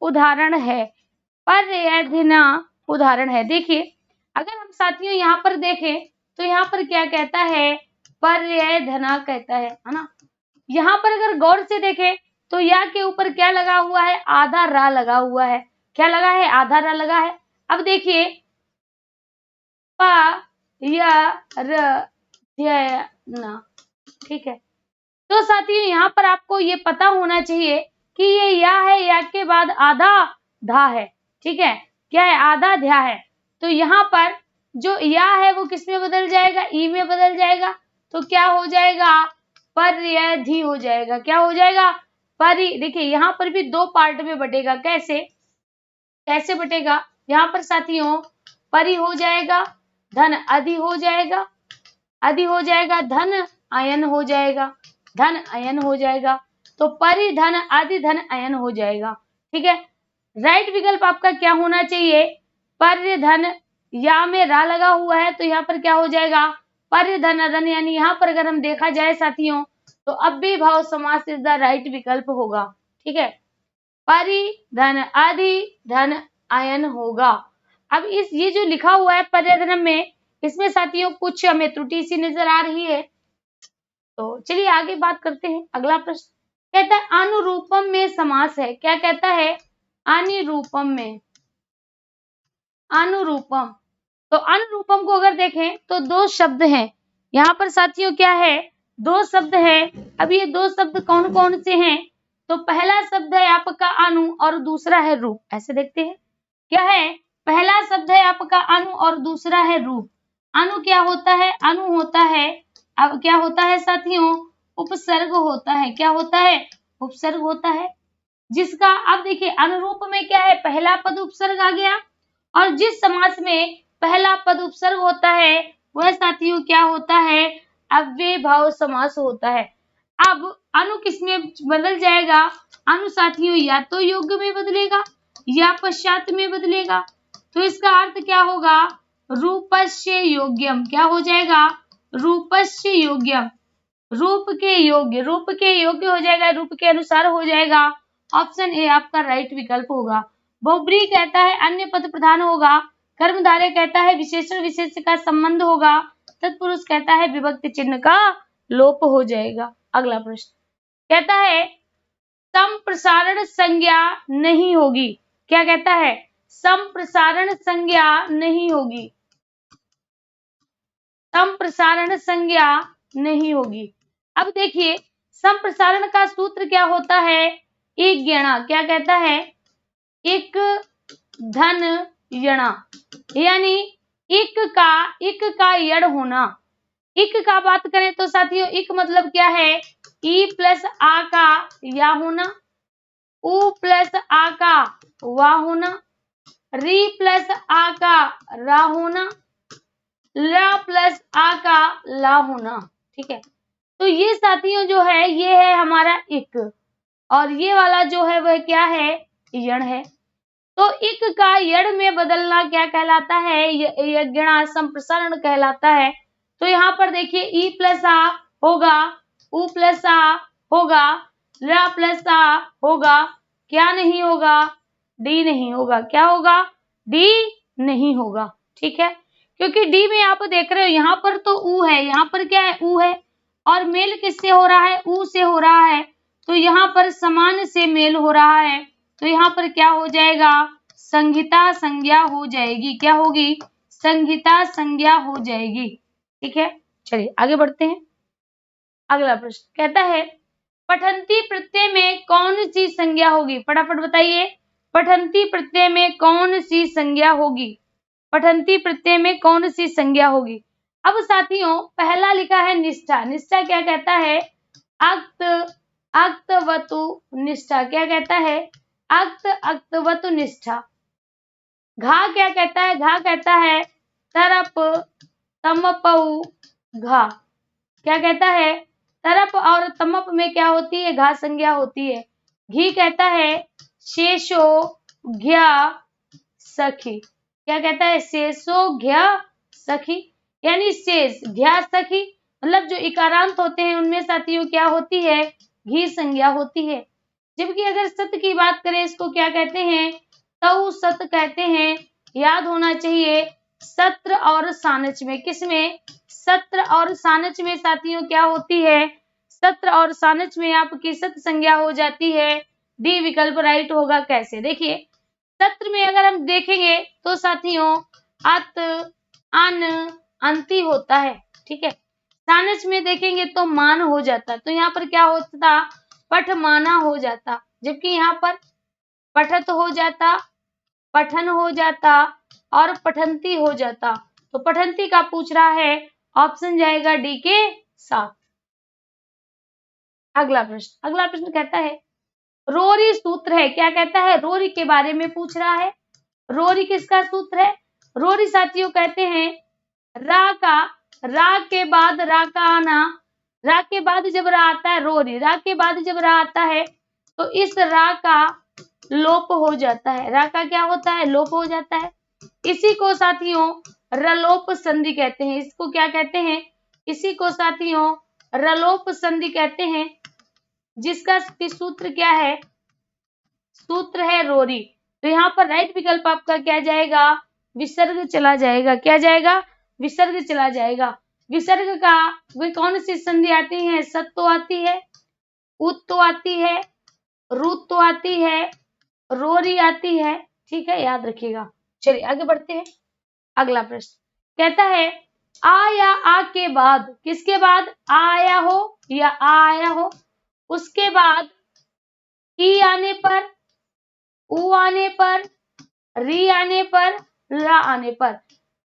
उदाहरण है, पर्यधना उदाहरण है। देखिए अगर हम साथियों यहाँ पर देखें तो यहाँ पर क्या कहता है, पर्यधना कहता है ना। यहाँ पर अगर गौर से देखें तो या के ऊपर क्या लगा हुआ है, आधा रा लगा हुआ है। क्या लगा है, आधा रा लगा है। अब देखिए प य र य न, ठीक है। तो साथियों यहाँ पर आपको ये पता होना चाहिए कि ये या के बाद आधा धा है, ठीक है। क्या है, आधा ध्या है। तो यहाँ पर जो या है वो किस में बदल जाएगा, ई में बदल जाएगा। तो क्या हो जाएगा, पर्यधि हो जाएगा। क्या हो जाएगा, देखिए यहाँ पर भी दो पार्ट में बटेगा। कैसे कैसे बटेगा, यहाँ पर साथियों परि हो जाएगा, धन अधि हो जाएगा, अधि हो जाएगा, धन अयन हो जाएगा, धन अयन हो जाएगा। तो परि धन अधि धन अयन हो जाएगा, ठीक है। राइट विकल्प आपका क्या होना चाहिए, पर्य धन, या में रा लगा हुआ है तो यहाँ पर क्या हो जाएगा, पर्य धन अधन। यानी यहाँ पर अगर हम देखा जाए साथियों तो अव्ययीभाव समास इज द राइट विकल्प होगा, ठीक है। परि धन अधि धन अयन होगा। अब इस ये जो लिखा हुआ है पर्यधनम में, इसमें साथियों कुछ हमें त्रुटि सी नजर आ रही है। तो चलिए आगे बात करते हैं। अगला प्रश्न कहता है अनुरूपम में समास है। क्या कहता है, अनुरूपम में, अनुरूपम। तो अनुरूपम को अगर देखें तो दो शब्द हैं यहाँ पर साथियों। क्या है, दो शब्द है। अब ये दो शब्द कौन कौन से हैं, तो पहला शब्द है आपका अनु और दूसरा है रूप। ऐसे देखते हैं क्या है, पहला शब्द है आपका अनु और दूसरा है रूप। अनु क्या होता है, अनु होता है, अब क्या होता है साथियों, उपसर्ग होता है। क्या होता है, उपसर्ग होता है। जिसका अब देखिए अनुरूप में क्या है, पहला पद उपसर्ग आ गया, और जिस समास में पहला पद उपसर्ग होता है वह साथियों क्या होता है, अव्ययीभाव समास होता है। अब अनु किस में बदल जाएगा, अनु साथियों या तो योग्य में बदलेगा या पश्चात में बदलेगा। तो इसका अर्थ क्या होगा, रूपस्य योग्यम। क्या हो जाएगा, रूपस्य योग्यम, रूप के योग्य, रूप के योग्य हो जाएगा, रूप के अनुसार हो जाएगा। ऑप्शन ए आपका राइट विकल्प होगा। बहुब्रीहि कहता है अन्य पद प्रधान होगा। कर्मधारय कहता है विशेषण विशेष का संबंध होगा। तत्पुरुष कहता है विभक्ति चिन्ह का लोप हो जाएगा। अगला प्रश्न कहता है संप्रसारण संज्ञा नहीं होगी। क्या कहता है, संप्रसारण संज्ञा नहीं होगी, संप्रसारण संज्ञा नहीं होगी। अब देखिए संप्रसारण का सूत्र क्या होता है, एक गणा। क्या कहता है, एक धन यणा, यानी एक का यण होना। इक का बात करें तो साथियों इक मतलब क्या है, ई प्लस आ का या होना, उ प्लस आ का वा होना, री प्लस आ का रा होना, ला प्लस आ का ला होना, ठीक है। तो ये साथियों जो है ये है हमारा इक, और ये वाला जो है वह क्या है, यण है। तो इक का यण में बदलना क्या कहलाता है, यज्ञणा संप्रसारण कहलाता है। तो यहाँ पर देखिए ई प्लस आ होगा, उ प्लस आ होगा, रा प्लस आ होगा, क्या नहीं होगा, डी नहीं होगा। क्या होगा, डी नहीं होगा, ठीक है। क्योंकि डी में आप देख रहे हो यहाँ पर तो उ है, यहाँ पर क्या है, उ है, और मेल किससे हो रहा है, उ से हो रहा है। तो यहाँ पर समान से मेल हो रहा है। तो यहाँ पर क्या हो जाएगा, संहिता संज्ञा हो जाएगी। क्या होगी, संहिता संज्ञा हो जाएगी, ठीक है। चलिए आगे बढ़ते हैं। अगला प्रश्न कहता है पठंती प्रत्यय में कौन सी संज्ञा होगी। फटाफट बताइए, पठंती प्रत्यय में कौन सी संज्ञा होगी, पठंती प्रत्यय में कौन सी संज्ञा होगी। अब साथियों पहला लिखा है निष्ठा। निष्ठा क्या कहता है, अक्त अक्तवतु निष्ठा। क्या कहता है, अक्त अक्तवतु निष्ठा। घा क्या कहता है, घा कहता है तरप तमपऊ घा। क्या कहता है, तरप और तमप में क्या होती है, घा संज्ञा होती है। घी कहता है शेषो घ्या सखी। क्या कहता है, शेषो घ्या सखी, यानी शेष घ्या सखी, मतलब जो इकारांत होते हैं उनमें साथियों क्या होती है, घी संज्ञा होती है। जबकि अगर सत की बात करें, इसको क्या कहते हैं, तऊ सत कहते हैं। याद होना चाहिए, सत्र और सानच में, किसमें, सत्र और सानच में साथियों क्या होती है, सत्र और सानच में आपकी सत संज्ञा हो जाती है। डी विकल्प राइट होगा। कैसे, देखिए सत्र में अगर हम देखेंगे तो साथियों अत, अन, अंति होता है, ठीक है। सानच में देखेंगे तो मान हो जाता, तो यहाँ पर क्या होता, पठ माना हो जाता, जबकि यहाँ पर पठत हो जाता, पठन हो जाता और पठंती हो जाता। तो पठंती का पूछ रहा है, ऑप्शन जाएगा डी के साथ। अगला प्रश्न कहता है रोरी सूत्र है, क्या कहता है, रोरी के बारे में पूछ रहा है। रोरी किसका सूत्र है, रोरी साथियों कहते हैं रा का, रा के बाद रा का आना, रा के बाद जब रा आता है, रोरी, रा के बाद जब रा आता है तो इस रा का लोप हो जाता है। रा का क्या होता है, लोप हो जाता है। इसी को साथियों रलोप संधि कहते हैं। इसको क्या कहते हैं, इसी को साथियों रलोप संधि कहते हैं, जिसका सूत्र क्या है, सूत्र है रोरी। तो यहाँ पर राइट विकल्प आपका क्या जाएगा, विसर्ग चला जाएगा। क्या जाएगा, विसर्ग चला जाएगा। विसर्ग का वे कौन सी संधि आती है, सत तो आती है, उत तो आती है, रुत तो आती है, रोरी आती है, ठीक है, याद रखिएगा। चलिए आगे बढ़ते हैं। अगला प्रश्न कहता है आ या आ के बाद, किसके बाद, आया हो या आया हो, उसके बाद ई आने पर, उ आने पर, री आने पर, ला आने पर,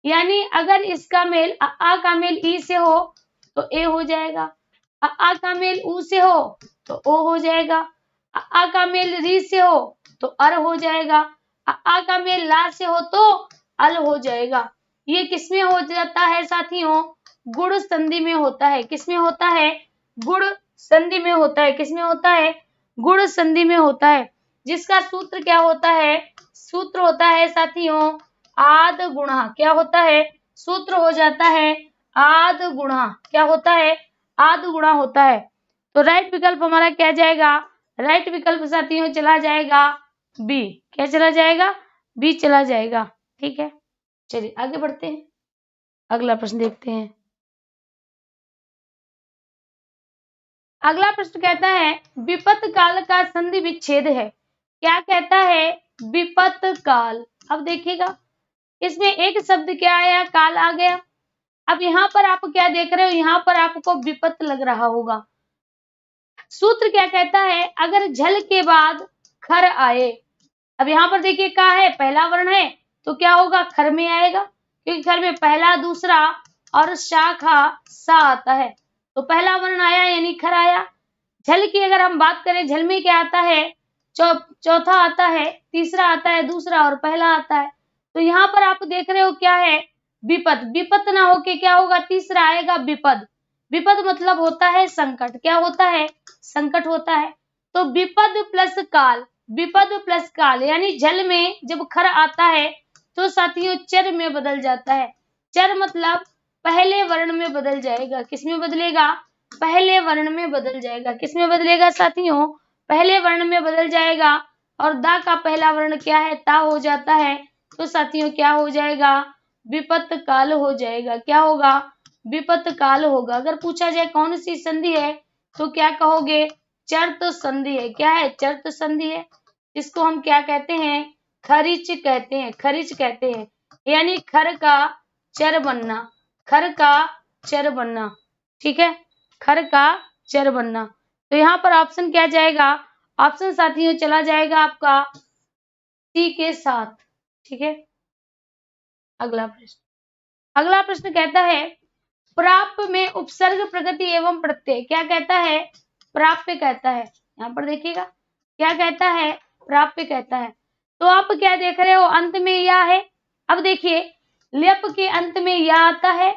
यानी अगर इसका मेल आ का मेल ई से हो तो ए हो जाएगा, आ का मेल उ से हो तो ओ हो जाएगा, आ का मेल री से हो तो अर हो जाएगा, आ का मेल ला से हो तो अल हो जाएगा। ये किसमें हो जाता है साथियों, गुण संधि में होता है। किसमें होता है, गुण संधि में होता है। किसमें होता है, गुण संधि में होता है, जिसका सूत्र क्या होता है, सूत्र होता है साथियों आद गुणा। क्या होता है, सूत्र हो जाता है आद गुणा। क्या होता है, आद गुणा होता है। तो राइट विकल्प हमारा क्या जाएगा, राइट विकल्प साथियों चला जाएगा बी। क्या चला जाएगा, बी चला जाएगा, ठीक है। चलिए आगे बढ़ते हैं, अगला प्रश्न देखते हैं। अगला प्रश्न कहता है विपत काल का संधि विच्छेद है। क्या कहता है, विपत काल। अब देखिएगा इसमें एक शब्द क्या आया, काल आ गया। अब यहाँ पर आप क्या देख रहे हो, यहाँ पर आपको विपत लग रहा होगा। सूत्र क्या कहता है, अगर झल के बाद खर आए। अब यहाँ पर देखिए क्या है, पहला वर्ण है तो क्या होगा, खर में आएगा, क्योंकि खर में पहला दूसरा और शाखा सा आता है, तो पहला वर्ण आया यानी खर आया। झल की अगर हम बात करें, झल में क्या आता है, चौथा आता है, तीसरा आता है, दूसरा और पहला आता है। तो यहाँ पर आप देख रहे हो क्या है, विपद। विपद ना होके क्या होगा, तीसरा आएगा विपद। विपद मतलब होता है संकट। क्या होता है, संकट होता है। तो विपद प्लस काल, विपद प्लस काल यानी जल में जब खर आता है तो साथियों चर में बदल जाता है। चर मतलब पहले वर्ण में बदल जाएगा। किसमें बदलेगा, पहले वर्ण में बदल जाएगा। किसमें बदलेगा साथियों, पहले वर्ण में बदल जाएगा। और दा का पहला वर्ण क्या है, ता हो जाता है। तो साथियों क्या हो जाएगा, विपत काल हो जाएगा। क्या होगा, विपत काल होगा। अगर पूछा जाए कौन सी संधि है तो क्या कहोगे, चर्त संधि है। क्या है, चर्त संधि है। इसको हम क्या कहते हैं, खरिच कहते हैं। खरिच कहते हैं यानी खर का चर बनना, खर का चर बनना, ठीक है, खर का चर बनना। तो यहाँ पर ऑप्शन क्या जाएगा, ऑप्शन साथियों चला जाएगा आपका सी के साथ, ठीक है। अगला प्रश्न कहता है प्राप्य में उपसर्ग प्रगति एवं प्रत्यय। क्या कहता है, प्राप्य कहता है। यहाँ पर देखिएगा क्या कहता है, प्राप्य कहता है। तो आप क्या देख रहे हो, अंत में या है। अब देखिए लेप के अंत में या आता है,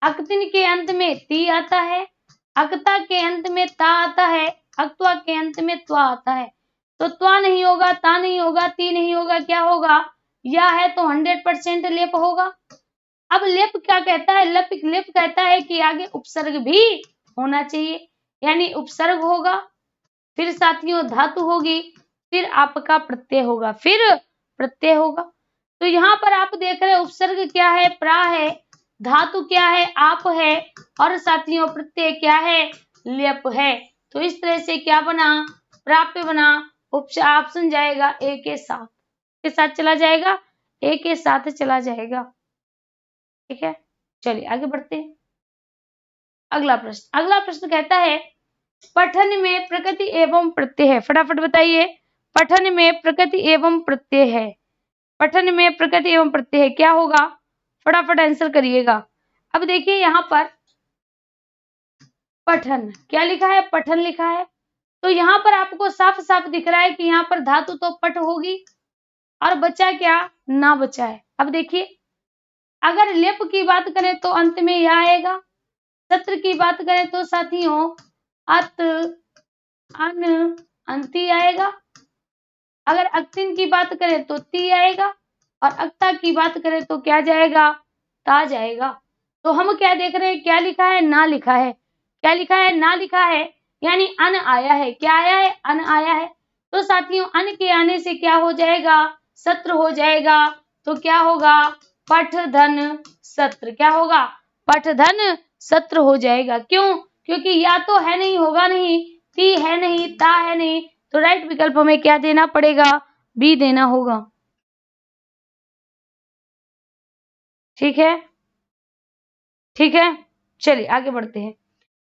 अक्तिन के अंत में ती आता है, अक्ता के अंत में ता आता है, अक्त्वा के अंत में त्वा आता है। तो त्वा नहीं होगा, ता नहीं होगा, ती नहीं होगा, क्या होगा, या है तो 100% लेप होगा। अब लेप क्या कहता है, लेप कहता है कि आगे उपसर्ग भी होना चाहिए, यानी उपसर्ग होगा। फिर साथियों धातु होगी, फिर आपका प्रत्यय होगा, फिर प्रत्यय होगा। तो यहाँ पर आप देख रहे हैं उपसर्ग क्या है, प्रा है, धातु क्या है, आप है, और साथियों प्रत्यय क्या है, ल्यप है। तो इस तरह से क्या बना, प्राप्य बना। ऑप्शन जाएगा ए के साथ चला जाएगा, ए के साथ चला जाएगा। ठीक है, चलिए आगे बढ़ते हैं। अगला प्रश्न कहता है पठन में प्रकृति एवं प्रत्यय है। फटाफट बताइए, पठन में प्रकृति एवं प्रत्यय है, पठन में प्रकृति एवं प्रत्यय है, क्या होगा? फटाफट आंसर करिएगा। अब देखिए यहाँ पर पठन क्या लिखा है, पठन लिखा है। तो यहाँ पर आपको साफ साफ दिख रहा है कि यहाँ पर धातु तो पठ होगी और बचा क्या, ना बचा है। अब देखिए अगर लेप की बात करें तो अंत में यह आएगा, सत्र की बात करें तो साथियों अत अन अंति आएगा, अगर अक्तिन की बात करें तो ती आएगा, और अक्ता की बात करें तो क्या जाएगा, ता जाएगा। तो हम क्या देख रहे हैं, क्या लिखा है, ना लिखा है। क्या लिखा है, ना लिखा है, यानी अन आया है। क्या आया है, अन आया है। तो साथियों अन के आने से क्या हो जाएगा, सत्र हो जाएगा। तो क्या होगा, पठ धन सत्र। क्या होगा, पठ धन सत्र हो जाएगा। क्यों, क्योंकि या तो है नहीं, होगा नहीं, ती है नहीं, ता है नहीं, तो राइट विकल्प में क्या देना पड़ेगा, बी देना होगा। ठीक है, ठीक है, चलिए आगे बढ़ते हैं।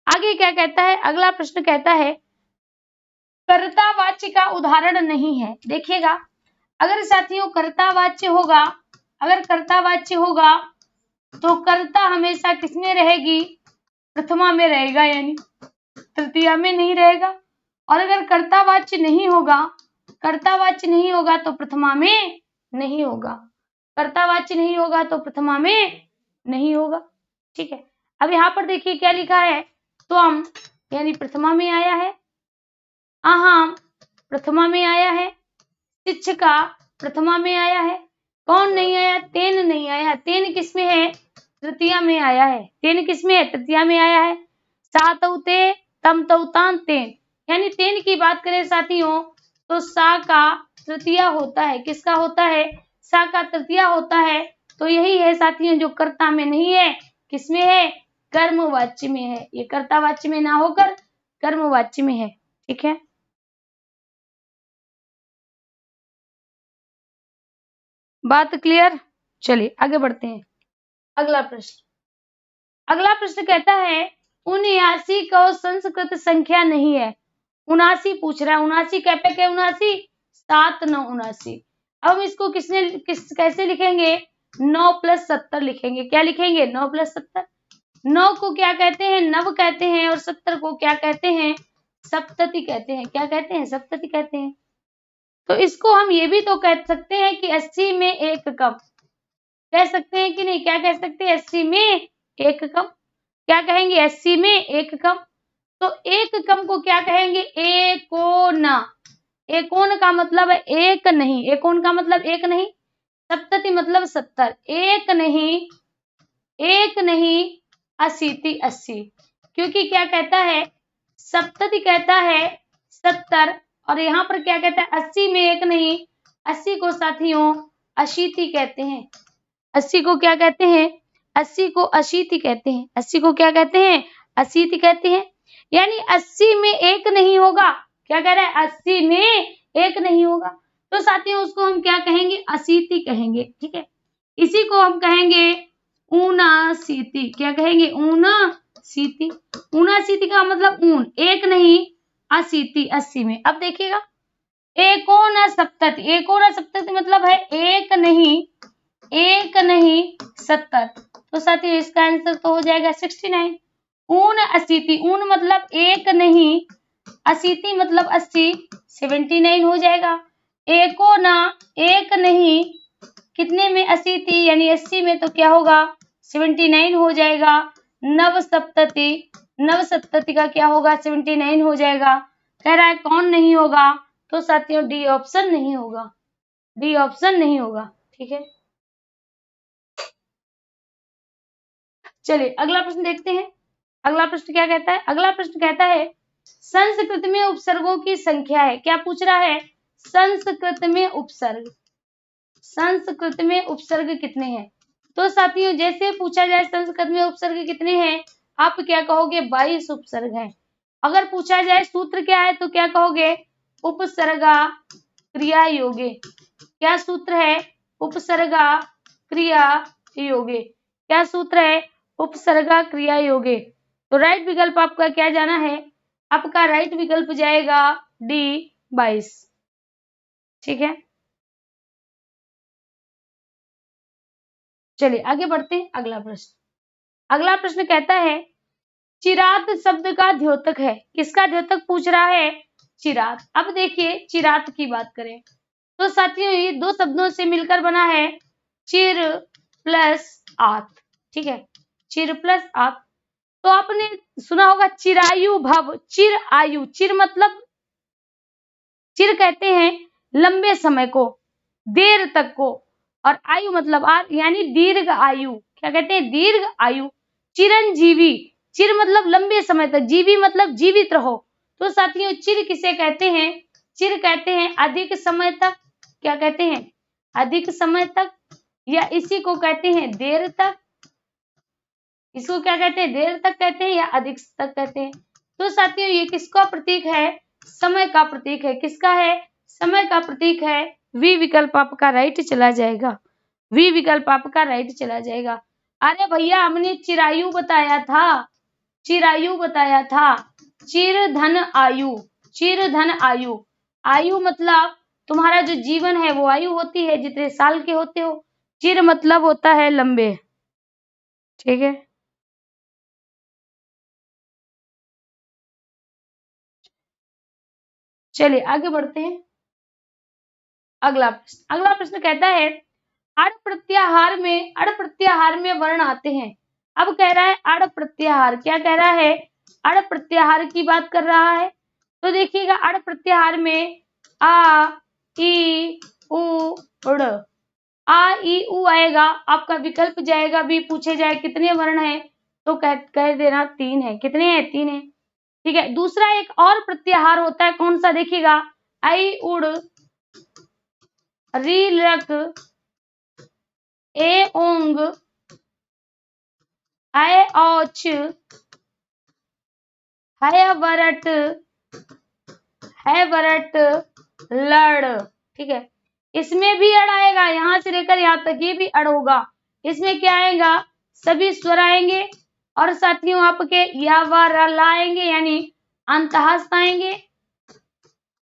आगे क्या कहता है, अगला प्रश्न कहता है कर्तावाच्य का उदाहरण नहीं है। देखिएगा अगर साथियों कर्तावाच्य होगा, अगर कर्तावाच्य होगा तो कर्ता हमेशा किसमें रहेगी, प्रथमा में रहेगा, यानी तृतीया में नहीं रहेगा। और अगर कर्तावाच्य नहीं होगा, कर्तावाच्य नहीं होगा तो प्रथमा में नहीं होगा, कर्तावाच्य नहीं होगा तो प्रथमा में नहीं होगा। ठीक है, अब यहाँ पर देखिए क्या लिखा है, त्वम यानी प्रथमा में आया है, अहम प्रथमा में आया है, शिक्षिका प्रथमा में आया है। कौन नहीं आया, तेन नहीं आया। तेन किसमें है, तृतीया में आया है। तेन किसमें है, तृतीया में आया है। सा तौते तम तौतान तेन, यानी तेन की बात करें साथियों तो सा का तृतीया होता है। किसका होता है, सा का तृतीया होता है। तो यही है साथियों जो कर्ता में नहीं है, किसमें है, कर्मवाच्य में है। ये कर्तावाच्य में ना होकर कर्मवाच्य में है। ठीक है, बात क्लियर। चलिए आगे बढ़ते हैं। अगला प्रश्न, अगला प्रश्न कहता है 79 को संस्कृत संख्या नहीं है। 79 पूछ रहा है, 79 कैपे के 79, 7 9 79। अब हम इसको कैसे लिखेंगे, 9 + 70 लिखेंगे। क्या लिखेंगे, 9 + 70। 9 को क्या कहते हैं, नव कहते हैं, और 70 को क्या कहते हैं, सप्तति कहते हैं। क्या कहते हैं, सप्तति कहते हैं। तो इसको हम ये भी तो कह सकते हैं कि 80 में एक कम, कह सकते हैं कि नहीं, क्या कह सकते हैं, 80 में एक कम। क्या कहेंगे, 80 में एक कम। तो एक कम को क्या कहेंगे, एकोन। एकोन का मतलब है एक नहीं, एकोन का मतलब एक नहीं, सप्तति मतलब 70, एक नहीं, एक नहीं, अशीति 80। क्योंकि क्या कहता है, सप्तति कहता है 70, और यहाँ पर क्या कहता है, 80 में एक नहीं, 80 को साथियों अशीति कहते हैं। 80 को क्या कहते हैं, 80 को अशीति कहते हैं। 80 को क्या कहते हैं, अशीति कहते हैं। यानी 80 में एक नहीं होगा। क्या कह रहा है, 80 में एक नहीं होगा। तो साथियों उसको हम क्या कहेंगे, अशीति कहेंगे। ठीक है, इसी को हम कहेंगे ऊनाशीति। क्या कहेंगे, ऊनाशीति। ऊनाशीति का मतलब ऊन, एक नहीं, अशीति 80 में। अब देखिएगा एकोन सप्तति, एकोन सप्तति मतलब है एक नहीं, एक नहीं 70। तो साथियों इसका आंसर तो हो जाएगा 69। ऊन अशीति, ऊन मतलब एक नहीं, अशीति मतलब 80, 79 हो जाएगा। एको ना एक नहीं, कितने में, अशीति यानी 80 में, तो क्या होगा 79 हो जाएगा। नव सप्तति, नव सप्तति का क्या होगा, 79 हो जाएगा। कह रहा है कौन नहीं होगा, तो साथियों डी ऑप्शन नहीं होगा, डी ऑप्शन नहीं होगा। ठीक है, चलिए अगला प्रश्न देखते हैं। अगला प्रश्न क्या कहता है, अगला प्रश्न कहता है संस्कृत में उपसर्गों की संख्या है। क्या पूछ रहा है? संस्कृत में उपसर्ग, संस्कृत में उपसर्ग कितने हैं? तो साथियों जैसे पूछा जाए संस्कृत में उपसर्ग कितने हैं, आप क्या कहोगे? 22 उपसर्ग हैं। अगर पूछा जाए सूत्र क्या है तो क्या कहोगे? उपसर्गा क्रिया योगे। क्या सूत्र है? उपसर्गा क्रिया योगे। क्या सूत्र है? उपसर्गा क्रिया योगे। तो राइट विकल्प आपका क्या जाना है? आपका राइट विकल्प जाएगा डी 22। ठीक है, चलिए आगे बढ़ते हैं। अगला प्रश्न, अगला प्रश्न कहता है चिरात शब्द का द्योतक है। किसका द्योतक पूछ रहा है? चिरात। अब देखिए चिरात की बात करें तो साथियों ये दो शब्दों से मिलकर बना है चिर प्लस आत। ठीक है, चिर प्लस आत। तो आपने सुना होगा चिरायु भव, चिर आयु। चिर मतलब, चिर कहते हैं लंबे समय को, देर तक को, और आयु मतलब यानी दीर्घ आयु। क्या कहते हैं? दीर्घ आयु। चिरंजीवी, चिर मतलब लंबे समय तक, जीवी मतलब जीवित रहो। तो साथियों चिर किसे कहते हैं? चिर कहते हैं अधिक समय तक। क्या कहते हैं? अधिक समय तक, या इसी को कहते हैं देर तक। इसको क्या कहते हैं? देर तक कहते हैं या अधिक तक कहते हैं। तो साथियों ये किसका प्रतीक है? समय का प्रतीक है। किसका है? समय का प्रतीक है। वी विकल्प आपका राइट चला जाएगा। वी विकल्प आपका राइट चला जाएगा। अरे भैया हमने चिरायु बताया था, चिरायु बताया था। चिर धन आयु, चिर धन आयु। आयु मतलब तुम्हारा जो जीवन है वो आयु होती है, जितने साल के होते हो। चिर मतलब होता है लंबे। ठीक है, चलिए आगे बढ़ते हैं। अगला प्रश्न कहता है अड़ प्रत्याहार में वर्ण आते हैं। अब कह रहा है अड़ प्रत्याहार। क्या कह रहा है? अड़ प्रत्याहार की बात कर रहा है। तो देखिएगा अड़ प्रत्याहार में आ ई उ उड़, आ ई उ आएगा। आपका विकल्प जाएगा बी। पूछे जाए कितने वर्ण हैं तो कह देना 3 है। कितने हैं? 3 है। ठीक है, दूसरा एक और प्रत्याहार होता है, कौन सा? देखिएगा आई उड़, री लक, ए ओंग, आय औच, है वरट, है वरट, लड़। ठीक है, इसमें भी अड़ आएगा, यहां से लेकर यहां तक ये भी अड़ होगा। इसमें क्या आएगा? सभी स्वर आएंगे और साथियों आपके या व र ला आएंगे, यानी अंतहस्त आएंगे,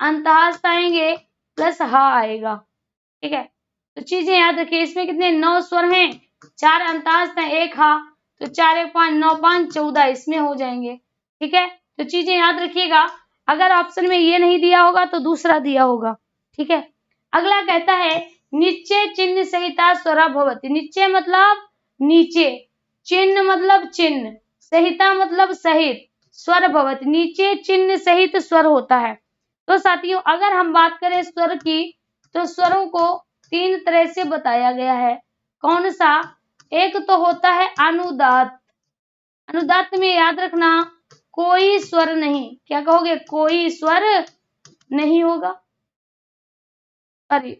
अंतहस्त आएंगे प्लस हा आएगा। ठीक है, तो चीजें याद रखिए। इसमें कितने? 9 स्वर हैं, 4 अंतहस्त हैं, 1 हा। तो 4 1 5 9 5 14 इसमें हो जाएंगे। ठीक है, तो चीजें याद रखिएगा। अगर ऑप्शन में ये नहीं दिया होगा तो दूसरा दिया होगा। ठीक है, अगला कहता है निश्चय चिन्ह सहिता स्वरा भवति। निश्चय मतलब नीचे, चिन्ह मतलब चिन्ह, सहिता मतलब सहित, स्वर भवति नीचे चिन्ह सहित स्वर होता है। तो साथियों अगर हम बात करें स्वर की तो स्वरों को 3 तरह से बताया गया है। कौन सा? एक तो होता है अनुदात। अनुदात में याद रखना कोई स्वर नहीं। क्या कहोगे? कोई स्वर नहीं होगा। सॉरी,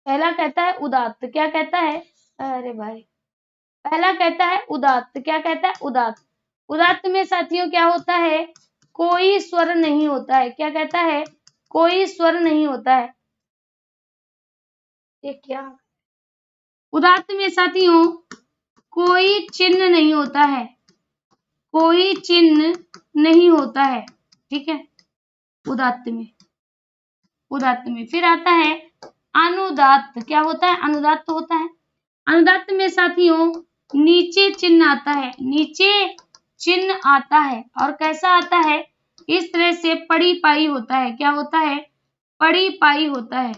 पहला कहता है उदात्त। क्या कहता है? अरे भाई, पहला कहता है उदात्त। क्या कहता है? उदात्त। उदात्त में साथियों क्या होता है? कोई स्वर नहीं होता है। क्या कहता है? कोई स्वर नहीं होता है। ये क्या? उदात्त में साथियों कोई चिन्ह नहीं होता है, कोई चिन्ह नहीं होता है। ठीक है, उदात्त में, उदात्त में फिर आता है अनुदात्त। क्या होता है? अनुदात्त होता है। अनुदात्त में साथियों नीचे चिन्ह आता है, नीचे चिन्ह आता है। और कैसा आता है? इस तरह से पड़ी पाई होता है। क्या होता है? पड़ी पाई होता है,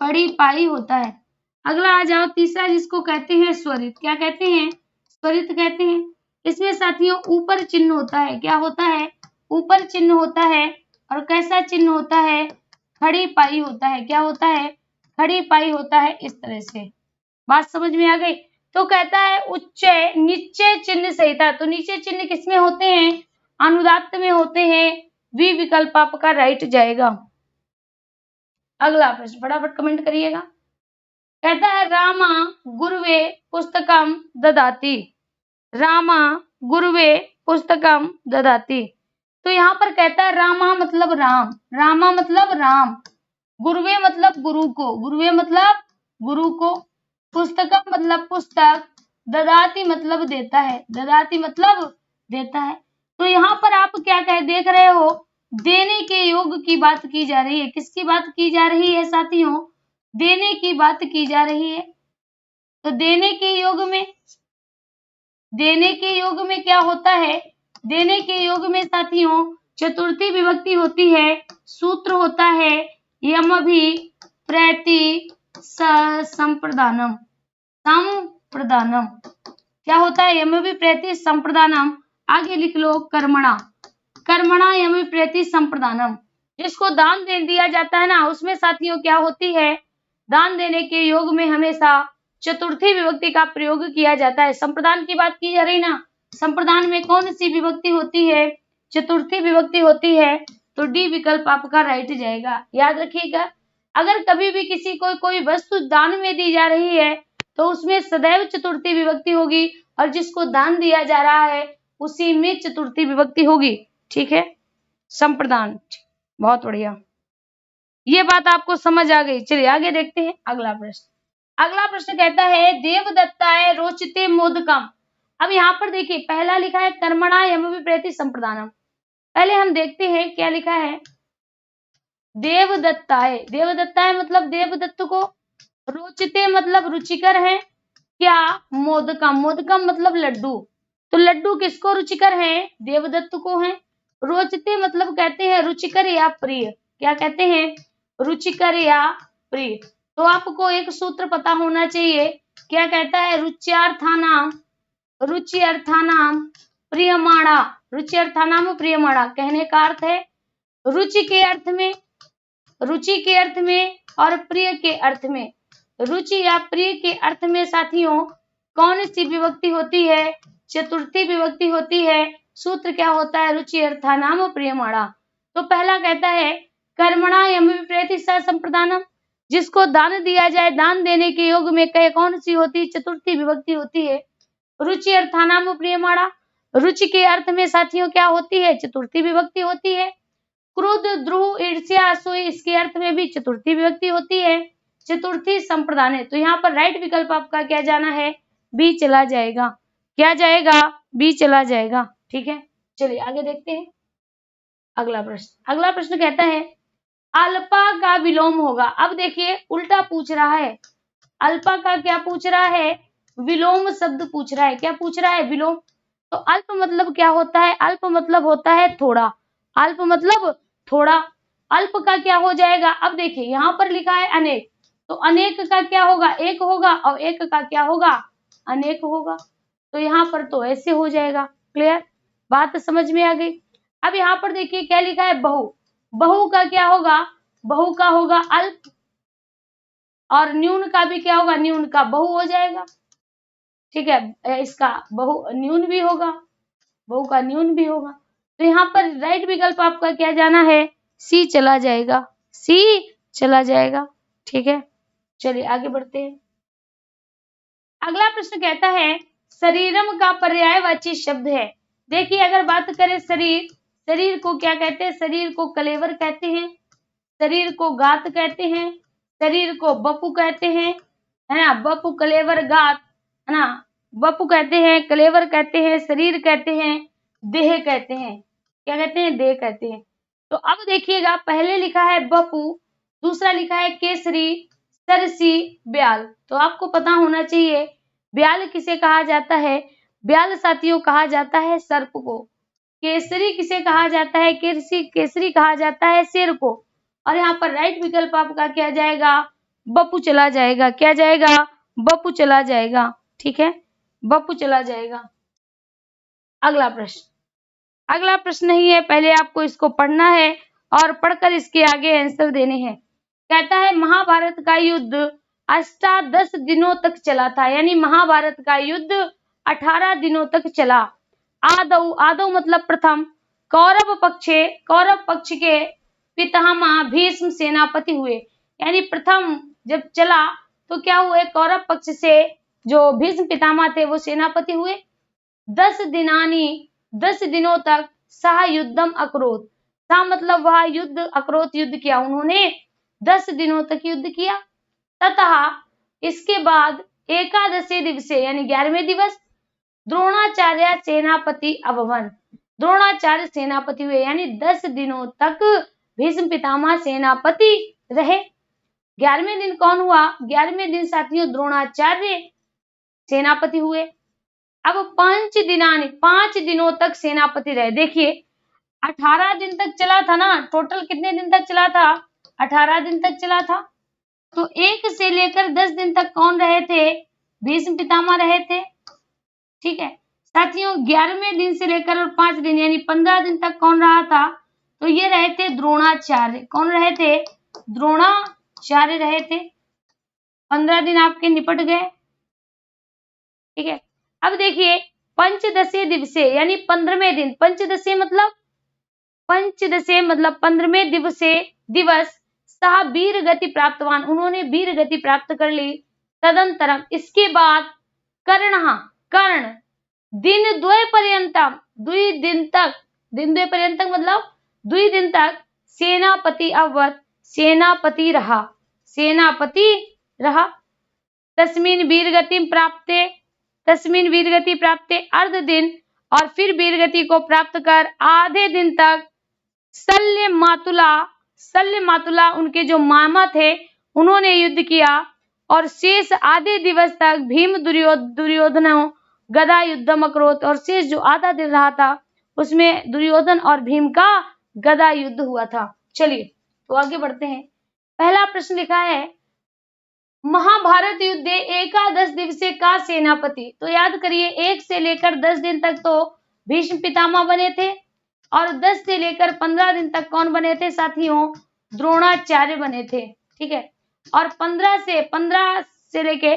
पड़ी पाई होता है। अगला आ जाओ तीसरा, जिसको कहते हैं स्वरित। क्या कहते हैं? स्वरित कहते हैं। इसमें साथियों ऊपर चिन्ह होता है। क्या होता है? ऊपर चिन्ह होता है। और कैसा चिन्ह होता है? खड़ी पाई होता है। क्या होता है? खड़ी पाई होता है। इस तरह से बात समझ में आ गई? तो कहता है उच्च निश्चय चिन्ह सहिता। तो नीचे चिन्ह किसमें होते हैं? अनुदात्त में होते हैं। बी विकल्प आपका राइट जाएगा। अगला प्रश्न फटाफट कमेंट करिएगा। कहता है रामा गुरुवे पुस्तकम ददाति। रामा गुरुवे पुस्तकम ददाति। तो यहाँ पर कहता है रामा मतलब राम, रामा मतलब राम, गुरुवे मतलब गुरु को, गुरुवे मतलब गुरु को, पुस्तकम मतलब पुस्तक, ददाति मतलब देता है, ददाति मतलब देता है। तो यहाँ पर आप क्या कह देख रहे हो, देने के योग की बात की जा रही है। किसकी बात की जा रही है साथियों? देने की बात की जा रही है। तो देने के योग में क्या होता है? देने के योग में साथियों चतुर्थी विभक्ति होती है, सूत्र होता है यमभिप्रैति संप्रदानम। संप्रदानम क्या होता है? यमभिप्रैति संप्रदानम। आगे लिख लो कर्मणा, कर्मणा यमभिप्रैति संप्रदानम। जिसको दान दे दिया जाता है ना, उसमें साथियों क्या होती है? दान देने के योग में हमेशा चतुर्थी विभक्ति का प्रयोग किया जाता है। संप्रदान की बात की जा रही ना, संप्रदान में कौन सी विभक्ति होती है? चतुर्थी विभक्ति होती है। तो डी विकल्प आपका राइट जाएगा। याद रखिएगा, अगर कभी भी किसी को कोई वस्तु दान में दी जा रही है तो उसमें सदैव चतुर्थी विभक्ति होगी, और जिसको दान दिया जा रहा है उसी में चतुर्थी विभक्ति होगी। ठीक है, संप्रदान। बहुत बढ़िया, ये बात आपको समझ आ गई। चलिए आगे देखते हैं अगला प्रश्न। अगला प्रश्न कहता है देवदत्ताय रोचते मोदकम। अब यहाँ पर देखिए पहला लिखा है कर्मणा यमभिप्रैति संप्रदानम। पहले हम देखते हैं क्या लिखा है। देवदत्ताय, देवदत्ताय मतलब देवदत्त को, रोचते मतलब रुचिकर है, क्या? मोदकम, मोदकम मतलब लड्डू। तो लड्डू किसको रुचिकर है? देवदत्त को है। रोचते मतलब कहते हैं रुचिकर या प्रिय। क्या कहते हैं? रुचिकर या प्रिय। तो आपको एक सूत्र पता होना चाहिए, क्या कहता है? रुच्यर्थानाम, रुच्यर्थानाम प्रियमाणा। रुच्यर्थानाम प्रियमाणा कहने का अर्थ है रुचि के अर्थ में, रुचि के अर्थ में और प्रिय के अर्थ में। रुचि या प्रिय के अर्थ में साथियों कौन सी विभक्ति होती है? चतुर्थी विभक्ति होती है। सूत्र क्या होता है? रुचि अर्थानाम प्रियमाणा। तो पहला कहता है कर्मणा यमभिप्रैति संप्रदानम, जिसको दान दिया जाए, दान देने के योग में कौन सी होती है? चतुर्थी विभक्ति होती है। रुचि अर्थानाम प्रियमाणा, रुचि के अर्थ में साथियों क्या होती है? चतुर्थी विभक्ति होती है। क्रोध द्रोह ईर्ष्या असूया, इसके अर्थ में भी चतुर्थी विभक्ति होती है। चतुर्थी संप्रदान है। तो यहाँ पर राइट विकल्प आपका क्या जाना है? बी चला जाएगा। क्या जाएगा? बी चला जाएगा। ठीक है, चलिए आगे देखते हैं अगला प्रश्न। अगला प्रश्न कहता है अल्पा का विलोम होगा। अब देखिए उल्टा पूछ रहा है। अल्पा का क्या पूछ रहा है? विलोम शब्द पूछ रहा है। क्या पूछ रहा है? विलोम। तो अल्प मतलब क्या होता है? अल्प मतलब होता है थोड़ा, अल्प मतलब थोड़ा। अल्प का क्या हो जाएगा? अब देखिए यहाँ पर लिखा है अनेक, तो अनेक का क्या होगा? एक होगा, और एक का क्या होगा? अनेक होगा। तो यहाँ पर तो ऐसे हो जाएगा। क्लियर, बात समझ में आ गई। अब यहाँ पर देखिए क्या लिखा है? बहु। बहु का क्या होगा? बहु का होगा अल्प, और न्यून का भी क्या होगा? न्यून का बहु हो जाएगा। ठीक है, इसका बहु न्यून भी होगा, बहु का न्यून भी होगा। तो यहाँ पर राइट विकल्प आपका क्या जाना है? सी चला जाएगा, सी चला जाएगा। ठीक है, चलिए आगे बढ़ते हैं। अगला प्रश्न कहता है शरीरम का पर्यायवाची शब्द है। देखिए अगर बात करें शरीर, शरीर को क्या कहते हैं? शरीर को कलेवर कहते हैं, शरीर को गात कहते हैं, शरीर को बपू कहते हैं, है ना? बपू कलेवर गात, है ना? बपू कहते हैं, कलेवर कहते हैं, शरीर कहते हैं, देह कहते हैं। क्या कहते हैं? देह कहते हैं। तो अब देखिएगा पहले लिखा है बपू, दूसरा लिखा है केसरी, सरसी, ब्याल। तो आपको पता होना चाहिए ब्याल किसे कहा जाता है? ब्याल साथियों कहा जाता है सर्प को। केसरी किसे कहा जाता है? केसरी कहा जाता है शेर को। और यहाँ पर राइट विकल्प आपका क्या जाएगा? बपू चला जाएगा। क्या जाएगा? बपू चला जाएगा। ठीक है, बपू चला जाएगा। अगला प्रश्न, अगला प्रश्न नहीं है, पहले आपको इसको पढ़ना है और पढ़कर इसके आगे आंसर देने हैं। कहता है महाभारत का युद्ध 18 दिनों तक चला था, यानी महाभारत का युद्ध 18 दिनों तक चला। आदौ, आदौ मतलब प्रथम, कौरव पक्ष के पितामह भीष्म सेनापति हुए। यानी प्रथम जब चला तो क्या हुए, कौरव पक्ष से जो भीष्म पितामह थे वो सेनापति हुए। 10 दिनों तक सह युद्धम अकरोत, सह मतलब वह युद्ध, अकरोत युद्ध किया, उन्होंने 10 दिनों तक युद्ध किया। तथा इसके बाद एकादशी दिवसे यानी 11वें दिवस द्रोणाचार्य सेनापति अभवन, द्रोणाचार्य सेनापति हुए। यानी 10 दिनों तक भीष्म पितामह सेनापति रहे। 11वें दिन कौन हुआ, 11वें दिन साथियों द्रोणाचार्य सेनापति हुए। अब 5 दिनों तक सेनापति रहे। देखिए 18 दिन तक चला था ना, टोटल कितने दिन तक चला था, 18 दिन तक चला था। तो 1 से लेकर 10 दिन तक कौन रहे थे, भीष्म पितामह रहे थे। ठीक है साथियों, 11वें दिन से लेकर और 5 दिन यानी 15 दिन तक कौन रहा था, तो ये रहे थे द्रोणाचार्य। कौन रहे थे, द्रोणाचार्य रहे थे। 15 दिन आपके निपट गए। ठीक है, अब देखिए पंचदशी दिवसे यानी 15वें दिन, पंचदशी मतलब 15वें दिवस सह वीर गति प्राप्तवान, उन्होंने वीर गति प्राप्त कर ली। तदंतरम इसके बाद कर्ण दिन द्वय पर्यंतम, 2 दिन तक, दिन द्वय पर्यंतम मतलब 2 दिन तक सेनापति अवध, सेनापति रहा। तस्मिन वीर गति प्राप्ते अर्ध दिन, और फिर वीर गति को प्राप्त कर आधे दिन तक शल्य मातुला उनके जो मामा थे उन्होंने युद्ध किया। और शेष आधे दिवस तक भीम दुर्योधन गदा युद्धम अकरोत, और शेष जो आधा दिन रहा था उसमें दुर्योधन और भीम का गदा युद्ध हुआ था। चलिए तो आगे बढ़ते हैं। पहला प्रश्न लिखा है महाभारत युद्ध एकादश दिवसीय का सेनापति। तो याद करिए 1 से लेकर 10 दिन तक तो भीष्म पितामह बने थे, और 10 से लेकर 15 दिन तक कौन बने थे साथियों, द्रोणाचार्य बने थे। ठीक है, और 15 से लेके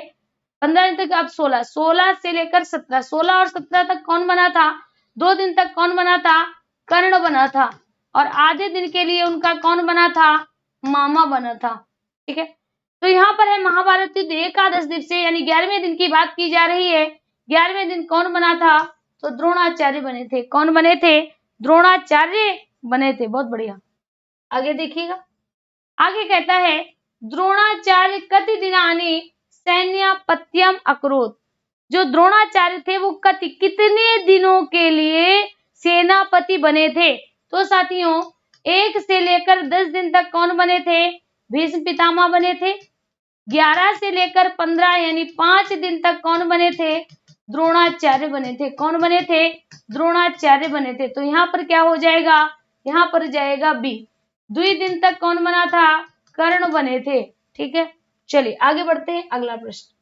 15 दिन तक अब 16 से लेकर 16 और 17 तक कौन बना था, 2 दिन तक कौन बना था, कर्ण बना था, और आधे दिन के लिए उनका कौन बना था, मामा बना था। ठीक है, तो यहाँ पर है महाभारत युद्ध एकादश दिवसीय यानी 11वें दिन की बात की जा रही है। 11वें दिन कौन बना था, तो द्रोणाचार्य बने थे। कौन बने थे, द्रोणाचार्य बने थे। बहुत बढ़िया, आगे देखिएगा। आगे कहता है द्रोणाचार्य कति दिनानि सैन्यापत्यम अकरोत, जो द्रोणाचार्य थे वो कितने दिनों के लिए सेनापति बने थे। तो साथियों 1 से लेकर 10 दिन तक कौन बने थे, भीष्म पितामह बने थे। 11 से लेकर 15 यानी 5 दिन तक कौन बने थे, द्रोणाचार्य बने थे। कौन बने थे, द्रोणाचार्य बने थे। तो यहाँ पर क्या हो जाएगा, यहाँ पर जाएगा बी। 2 दिन तक कौन बना था, कर्ण बने थे। ठीक है, चलिए आगे बढ़ते हैं। अगला प्रश्न,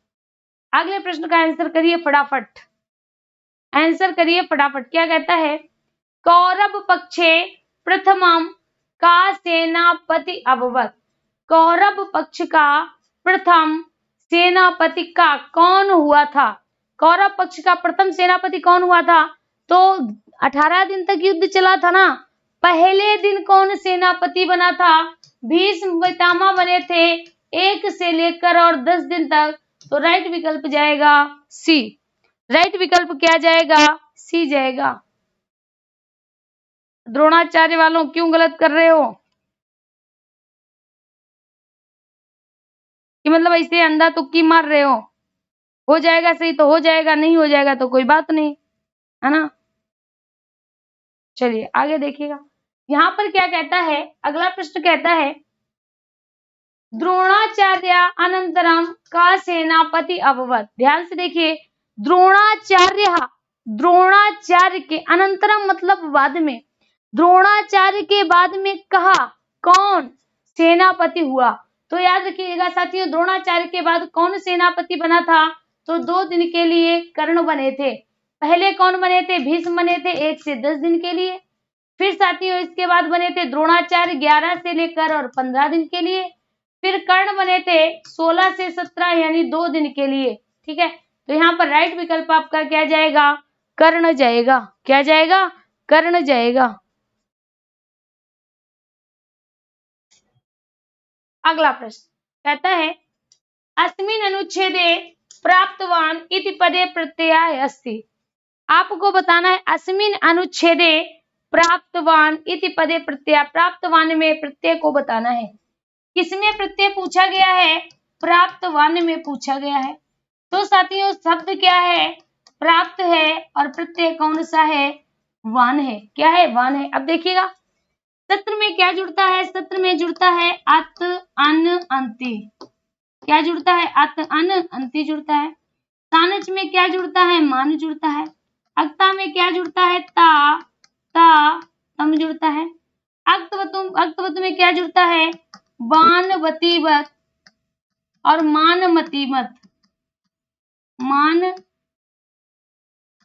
अगले प्रश्न का आंसर करिए फटाफट, आंसर करिए फटाफट। क्या कहता है, कौरव पक्षे प्रथमम का सेनापति अभवत, कौरव पक्ष का प्रथम सेनापति का कौन हुआ था, कौरव पक्ष का प्रथम सेनापति कौन हुआ था। तो 18 दिन तक युद्ध चला था ना, पहले दिन कौन सेनापति बना था, भीष्म पितामह बने थे 1 से लेकर और 10 दिन तक। तो राइट विकल्प जाएगा सी, राइट विकल्प क्या जाएगा, सी जाएगा। द्रोणाचार्य वालों क्यों गलत कर रहे हो, कि मतलब ऐसे अंधा तुक्की मार रहे हो जाएगा सही तो हो जाएगा, नहीं हो जाएगा तो कोई बात नहीं, है ना। चलिए आगे देखिएगा। यहाँ पर क्या कहता है, अगला प्रश्न कहता है द्रोणाचार्य अनंतरम का सेनापति अभवत। ध्यान से देखिए, द्रोणाचार्य के अनंतरम मतलब बाद में, द्रोणाचार्य के बाद में कहा कौन सेनापति हुआ। तो याद रखिएगा साथियों, द्रोणाचार्य के बाद कौन सेनापति बना था, तो 2 दिन के लिए कर्ण बने थे। पहले कौन बने थे, भीष्म बने थे 1 से 10 दिन के लिए। फिर साथियों इसके बाद बने थे द्रोणाचार्य 11 से लेकर और 15 दिन के लिए। फिर कर्ण बने थे 16 से 17 यानी 2 दिन के लिए। ठीक है, तो यहाँ पर राइट विकल्प आपका क्या जाएगा, कर्ण जाएगा। क्या जाएगा, कर्ण जाएगा। अगला प्रश्न कहता है अस्मिन् अनुच्छेदे प्राप्तवान इति पदे प्रत्यय अस्ति। आपको बताना है अस्मिन् अनुच्छेदे प्राप्तवान इति पदे प्रत्यय, प्राप्तवान में प्रत्यय को बताना है। किसमें प्रत्यय पूछा गया है? प्राप्तवान में पूछा गया है। तो साथियों शब्द क्या है? प्राप्त है और प्रत्यय कौन सा है? वान है। क्या है? वान है। अब देखिएगा सत्र में क्या जुड़ता है? सत्र में जुड़ता है अत अन अंति। क्या जुड़ता है? अत अन अंति जुड़ता है। सानच में क्या जुड़ता है? मान जुड़ता है। अक्ता में क्या जुड़ता है? ता ता तम जुड़ता है। अक्तवतु में क्या जुड़ता है? बानवतीवत और मानमतीवत। मान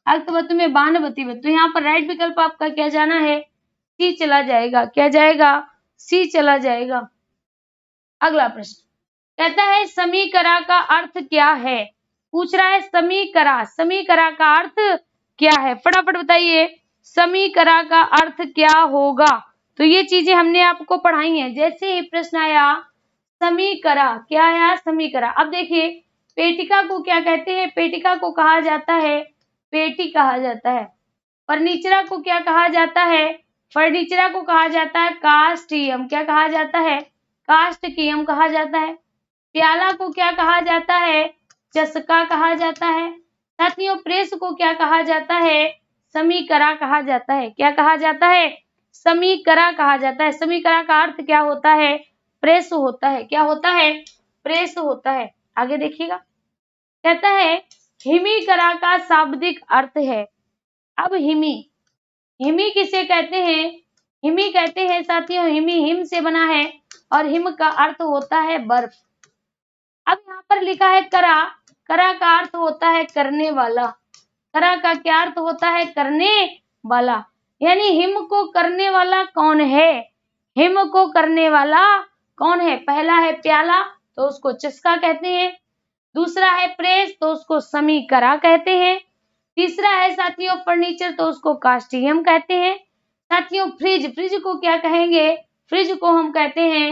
अक्तवतु में बानवतीवत। तो यहाँ पर राइट विकल्प आपका क्या जाना है? सी चला जाएगा। क्या जाएगा? सी चला जाएगा। अगला प्रश्न कहता है समीकरा का अर्थ क्या है? पूछ रहा है समीकरा, समीकरा का अर्थ क्या है? फटाफट बताइए समीकरा का अर्थ क्या होगा? तो ये चीजें हमने आपको पढ़ाई हैं। जैसे ही प्रश्न आया समीकरा, क्या आया? समीकरा। अब देखिए पेटिका को क्या कहते हैं? पेटिका को कहा जाता है पेटी कहा जाता है। फर्नीचरा को क्या कहा जाता है? फर्नीचरा को कहा जाता है कास्टियम। क्या कहा जाता है? कास्टियम कहा जाता है। प्याला को क्या कहा जाता है? चस्का कहा जाता है। साथियों प्रेस को क्या कहा जाता है? समीकरा कहा जाता है। क्या कहा जाता है? समीकरा कहा जाता है। समीकरा का अर्थ क्या होता है? प्रेस होता है। क्या होता है? प्रेस होता है। आगे देखिएगा कहता है हिमीकरा का शाब्दिक अर्थ है। अब हिमी, हिमी किसे कहते हैं? हिमी कहते हैं साथियों, हिमी हिम से बना है और हिम का अर्थ होता है बर्फ। अब यहाँ पर लिखा है करा, करा का अर्थ होता है करने वाला। करा का क्या अर्थ होता है? करने वाला। यानी हिम को करने वाला कौन है? हिम को करने वाला कौन है? पहला है प्याला तो उसको चस्का कहते हैं। दूसरा है प्रेस तो उसको समीकरा कहते हैं। तीसरा है साथियों फर्नीचर तो उसको कास्टियम कहते हैं। साथियों फ्रिज, फ्रिज को क्या कहेंगे? फ्रिज को हम कहते हैं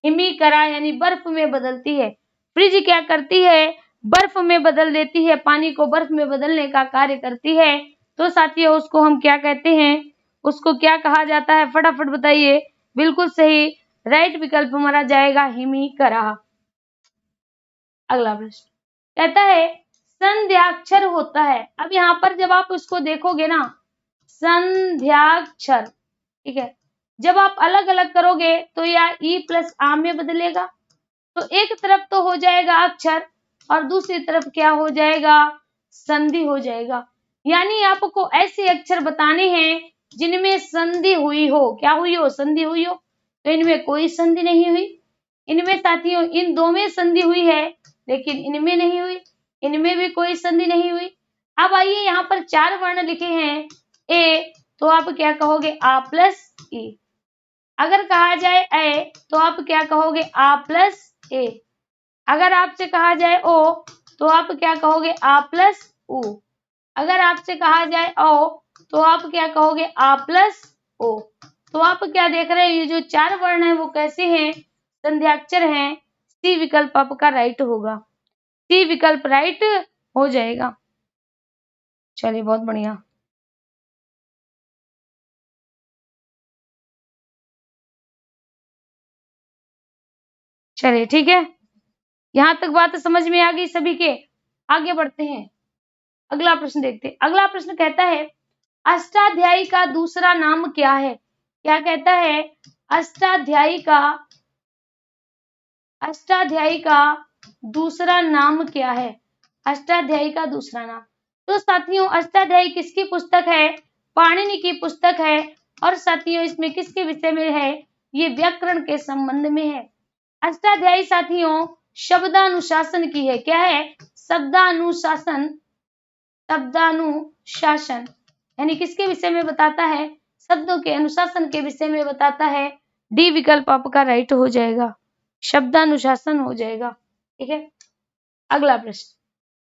हिमीकरा, यानी बर्फ में बदलती है। फ्रिज क्या करती है? बर्फ में बदल देती है, पानी को बर्फ में बदलने का कार्य करती है। तो साथियों उसको हम क्या कहते हैं? उसको क्या कहा जाता है? फटाफट बताइए। बिल्कुल सही, राइट विकल्प हमारा जाएगा हिमीकरा। अगला प्रश्न कहता है संध्याक्षर होता है। अब यहाँ पर जब आप उसको देखोगे ना संध्याक्षर, ठीक है, जब आप अलग अलग करोगे तो या ई प्लस आ में बदलेगा। तो एक तरफ तो हो जाएगा अक्षर और दूसरी तरफ क्या हो जाएगा? संधि हो जाएगा। यानी आपको ऐसे अक्षर बताने हैं जिनमें संधि हुई हो। क्या हुई हो? संधि हुई हो। तो इनमें कोई संधि नहीं हुई। इनमें साथियों इन दो में संधि हुई है लेकिन इनमें नहीं हुई। इनमें भी कोई संधि नहीं हुई। अब आइए यहाँ पर चार वर्ण लिखे हैं ए, तो आप क्या कहोगे? आ प्लस ई। अगर कहा जाए ए तो आप क्या कहोगे? आ प्लस ए। अगर आपसे कहा जाए ओ तो आप क्या कहोगे? आ प्लस उ। अगर आपसे कहा जाए ओ तो आप क्या कहोगे? आ प्लस ओ। तो आप क्या देख रहे हैं? ये जो चार वर्ण है वो कैसे हैं? संध्याक्षर हैं। सी विकल्प आपका राइट होगा। सी विकल्प राइट हो जाएगा। चलिए बहुत बढ़िया। चलिए ठीक है, यहाँ तक बात समझ में आ गई सभी के। आगे बढ़ते हैं, अगला प्रश्न देखते हैं। अगला प्रश्न कहता है अष्टाध्यायी का दूसरा नाम क्या है? क्या कहता है? अष्टाध्यायी का दूसरा नाम क्या है? अष्टाध्यायी का दूसरा नाम। तो साथियों अष्टाध्यायी किसकी पुस्तक है? पाणिनि की पुस्तक है। और साथियों इसमें किसके विषय में है? ये व्याकरण के संबंध में है। अष्टाध्यायी साथियों शब्दानुशासन की है। क्या है? शब्दानुशासन, शब्दानुशासन यानी किसके विषय में बताता है? शब्दों के अनुशासन के विषय में बताता है। डी विकल्प आपका राइट हो जाएगा, शब्दानुशासन हो जाएगा। ठीक है, अगला प्रश्न।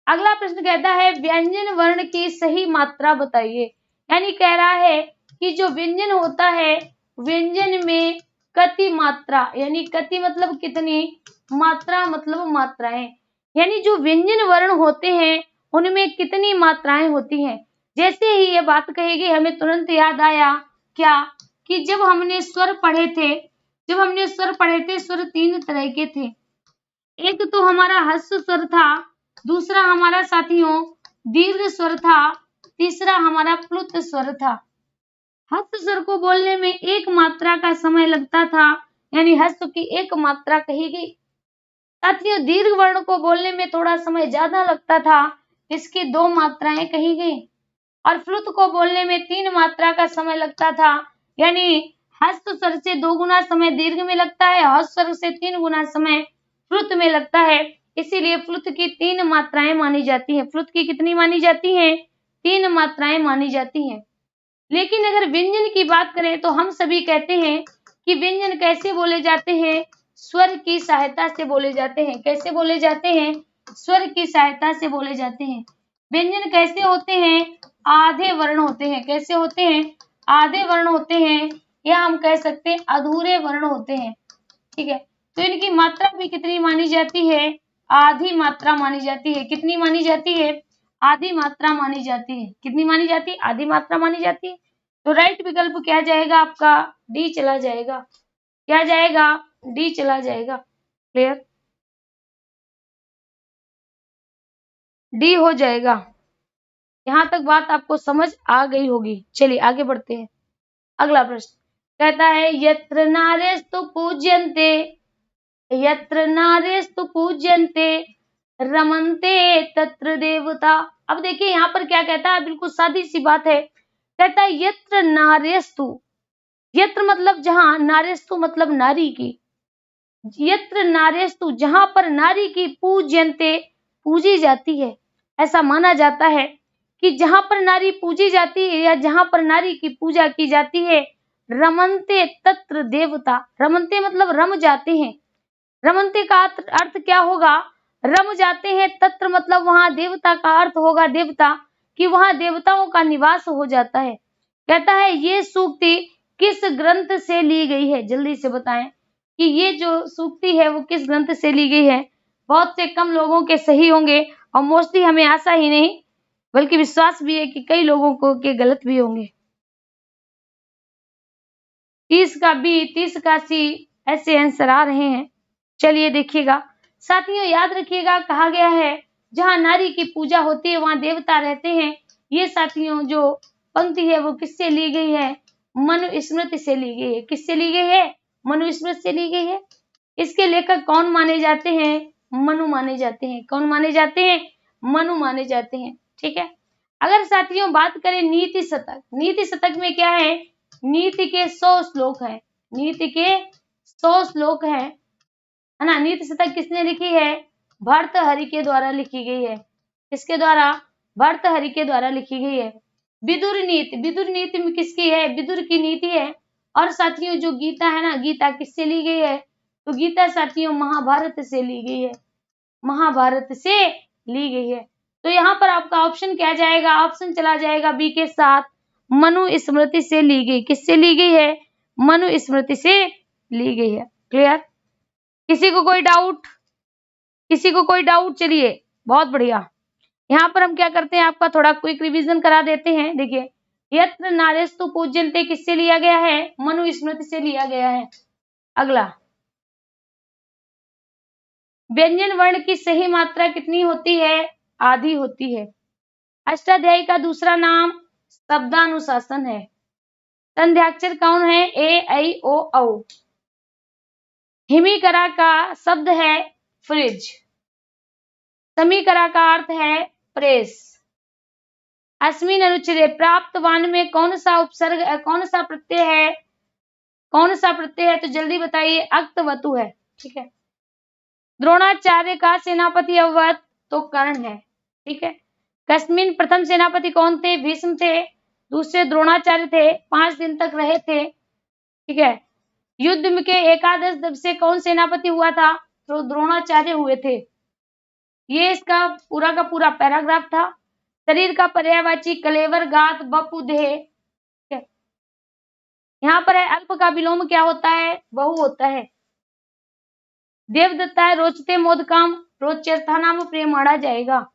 अगला प्रश्न कहता है व्यंजन वर्ण की सही मात्रा बताइए। यानी कह रहा है कि जो व्यंजन होता है, व्यंजन में कति मात्रा, यानी कति मतलब कितनी, मात्रा मतलब मात्राएं, यानी जो व्यंजन वर्ण होते हैं उनमें कितनी मात्राएं होती हैं। जैसे ही ये बात कही गई हमें तुरंत याद आया क्या, कि जब हमने स्वर पढ़े थे, स्वर 3 तरह के थे। एक तो हमारा ह्रस्व स्वर था, दूसरा हमारा साथियों दीर्घ स्वर था, तीसरा हमारा प्लुत स्वर था। ह्रस्व स्वर को बोलने में 1 मात्रा का समय लगता था, यानी ह्रस्व की 1 मात्रा कही गई। साथियों दीर्घ वर्ण को बोलने में थोड़ा समय ज्यादा लगता था, इसकी 2 मात्राएं कही गई। और प्लुत को बोलने में 3 मात्रा का समय लगता था, यानी ह्रस्व स्वर से 2 गुना समय दीर्घ में लगता है, ह्रस्व स्वर से 3 गुना समय प्लुत में लगता है। इसीलिए प्लुत की 3 मात्राएं मानी जाती हैं। प्लुत की कितनी मानी जाती हैं? 3 मात्राएं मानी जाती हैं। लेकिन अगर व्यंजन की बात करें तो हम सभी कहते हैं कि व्यंजन कैसे बोले जाते हैं? स्वर की सहायता से बोले जाते हैं। कैसे बोले जाते हैं? स्वर की सहायता से बोले जाते हैं। व्यंजन कैसे होते हैं? आधे वर्ण होते हैं। कैसे होते हैं? आधे वर्ण होते हैं, या हम कह सकते हैं अधूरे वर्ण होते हैं। ठीक है, तो इनकी मात्रा भी कितनी मानी जाती है? आधी मात्रा मानी जाती है। कितनी मानी जाती है? आधी मात्रा मानी जाती है। कितनी मानी जाती है? आधी मात्रा मानी जाती है। तो राइट विकल्प क्या जाएगा आपका? डी चला जाएगा। क्या जाएगा? डी चला जाएगा। क्लियर? डी हो जाएगा। यहां तक बात आपको समझ आ गई होगी। चलिए आगे बढ़ते हैं। अगला प्रश्न कहता है यत्र नारेस्तु पूज्यन्ते, यत्र नारेस्तु पूज्यन्ते रमन्ते तत्र देवता। अब देखिए यहाँ पर क्या कहता है, बिल्कुल सादी सी बात है। कहता है यत्र नारेस्तु, यत्र मतलब जहां, नारेस्तु मतलब नारी की। यत्र नारेस्तु जहां पर नारी की पूज्यन्ते पूजी जाती है, ऐसा माना जाता है कि जहां पर नारी पूजी जाती है या जहां पर नारी की पूजा की जाती है, रमन्ते तत्र देवता। रमन्ते मतलब रम जाते हैं। रमन्ते का अर्थ क्या होगा? रम जाते हैं। तत्र मतलब वहां, देवता का अर्थ होगा देवता, कि वहां देवताओं का निवास हो जाता है। कहता है ये सूक्ति किस ग्रंथ से ली गई है? जल्दी से बताएं कि ये जो सूक्ति है वो किस ग्रंथ से ली गई है। बहुत से कम लोगों के सही होंगे, और मोस्टली हमें आशा ही नहीं बल्कि विश्वास भी है कि कई लोगों को के गलत भी होंगे। 30 का बी, 30 का सी, ऐसे आंसर आ रहे हैं। चलिए देखिएगा साथियों, याद रखिएगा कहा गया है जहां नारी की पूजा होती है वहां देवता रहते हैं। ये साथियों जो पंक्ति है वो किससे ली गई है? मनुस्मृति से ली गई है। किससे ली गई है? मनुस्मृति से ली गई है। इसके लेखक कौन माने जाते हैं? मनु माने जाते हैं। कौन माने जाते हैं? मनु माने जाते हैं। ठीक है, अगर साथियों बात करें नीति शतक, नीति शतक में क्या है? नीति के 100 श्लोक हैं। नीति के 100 श्लोक हैं, है ना। नीति शतक किसने लिखी है? भर्तृहरि के द्वारा लिखी गई है। किसके द्वारा? भर्तृहरि के द्वारा लिखी गई है। विदुर नीति, विदुर नीति में किसकी है? विदुर की नीति है। और साथियों जो गीता है ना, गीता किससे ली गई है? तो गीता साथियों महाभारत से ली गई है। महाभारत से ली गई है। तो यहाँ पर आपका ऑप्शन क्या जाएगा? ऑप्शन चला जाएगा बी के साथ, मनुस्मृति से ली गई। किससे ली गई है? मनुस्मृति से ली गई है। क्लियर? किसी को कोई डाउट? किसी को कोई डाउट? चलिए बहुत बढ़िया। यहाँ पर हम क्या करते हैं, आपका थोड़ा क्विक रिवीजन करा देते हैं। देखिए यत्र नारेस्तु पूज्यन्ते किससे लिया गया है? मनुस्मृति से लिया गया है। अगला, व्यंजन वर्ण की सही मात्रा कितनी होती है? आधी होती है। अष्टाध्यायी का दूसरा नाम शब्दानुशासन है। संध्याक्षर कौन है? ए ऐ ओ औ। हिमिकरा का शब्द है फ्रिज। समीकरा का अर्थ है प्रेस। अस्मिन अनुच्छेदे प्राप्तवान में कौन सा उपसर्ग, कौन सा प्रत्यय है? कौन सा प्रत्यय है? तो जल्दी बताइए। अक्तवतु है। ठीक है। द्रोणाचार्य का सेनापति अवध, तो कर्ण है। ठीक है। कस्मिन प्रथम सेनापति कौन थे? भीष्म थे। दूसरे द्रोणाचार्य थे, 5 दिन तक रहे थे। ठीक है। युद्ध में के एकादश दिवसीय कौन सेनापति हुआ था? तो द्रोणाचार्य हुए थे। ये इसका पूरा का पूरा पैराग्राफ था। शरीर का पर्यायवाची कलेवर, गात, बपु, देह। यहाँ पर है अल्प का विलोम क्या होता है? बहु होता है। देवदत्ता है रोचते मोदकाम, रोचर्था नाम प्रेमाणा जाएगा।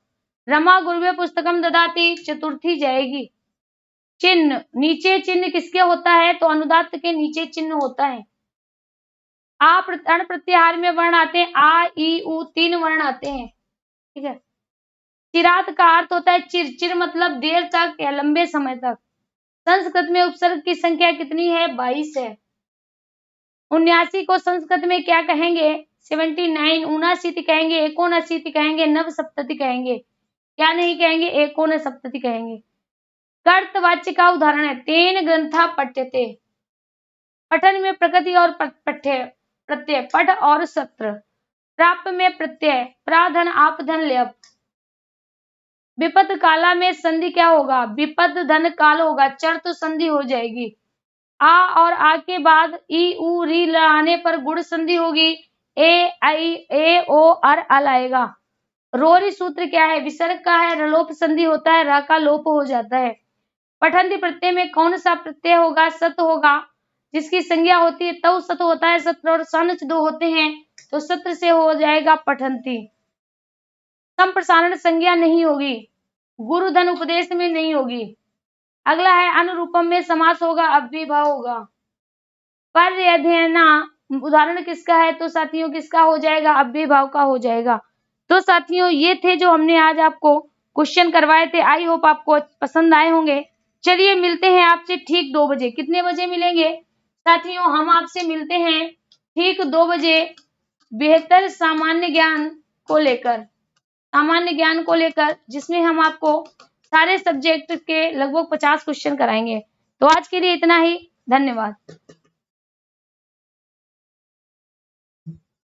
रमा गुरुवे पुस्तकम ददाती, चतुर्थी जाएगी। चिन्ह, नीचे चिन्ह किसके होता है? तो अनुदात्त के नीचे चिन्ह होता है। अण प्रत्याहार में वर्ण आते हैं आ, ई, उ, 3 वर्ण आते हैं। ठीक है। चिरात का अर्थ होता है चिर, चिर मतलब देर तक या लंबे समय तक। संस्कृत में उपसर्ग की संख्या कितनी है? 22 है। 79 को संस्कृत में क्या कहेंगे? 79। 79 कहेंगे, 79 कहेंगे, नवसप्तति कहेंगे। क्या नहीं कहेंगे? एकोन सप्तति कहेंगे। कर्तवाच्य का उदाहरण है तेन ग्रंथा पठ्यते। पठन में प्रकृति और पठ्य प्रत्यय, पठ और सत्र। प्राप्त में प्रत्यय, प्राधन आपधन लेप। विपद काला में संधि क्या होगा? विपद धन काल होगा, चर तो संधि हो जाएगी। आ और आ के बाद ई उ री लाने पर गुण संधि होगी। ए आई ए ओ अर अल आएगा। रोरी सूत्र क्या है? विसर्ग का है, रलोप संधि होता है, र का लोप हो जाता है। पठंती प्रत्यय में कौन सा प्रत्यय होगा? सत होगा। जिसकी संज्ञा होती है तव सत होता है, सत्र और सनच 2 होते हैं, तो सत्र से हो जाएगा पठंती। संप्रसारण संज्ञा नहीं होगी, गुरु धन उपदेश में नहीं होगी। अगला है अनुरूपम में समास होगा, अव्ययभाव होगा। पर्यध्ययना उदाहरण किसका है? तो साथियों किसका हो जाएगा? अव्ययभाव का हो जाएगा। तो साथियों ये थे जो हमने आज आपको क्वेश्चन करवाए थे। आई होप आपको पसंद आए होंगे। चलिए मिलते हैं आपसे ठीक 2 बजे। कितने बजे मिलेंगे साथियों? हम आपसे मिलते हैं ठीक 2 बजे बेहतर सामान्य ज्ञान को लेकर, सामान्य ज्ञान को लेकर, जिसमें हम आपको सारे सब्जेक्ट के लगभग 50 क्वेश्चन कराएंगे। तो आज के लिए इतना ही। धन्यवाद।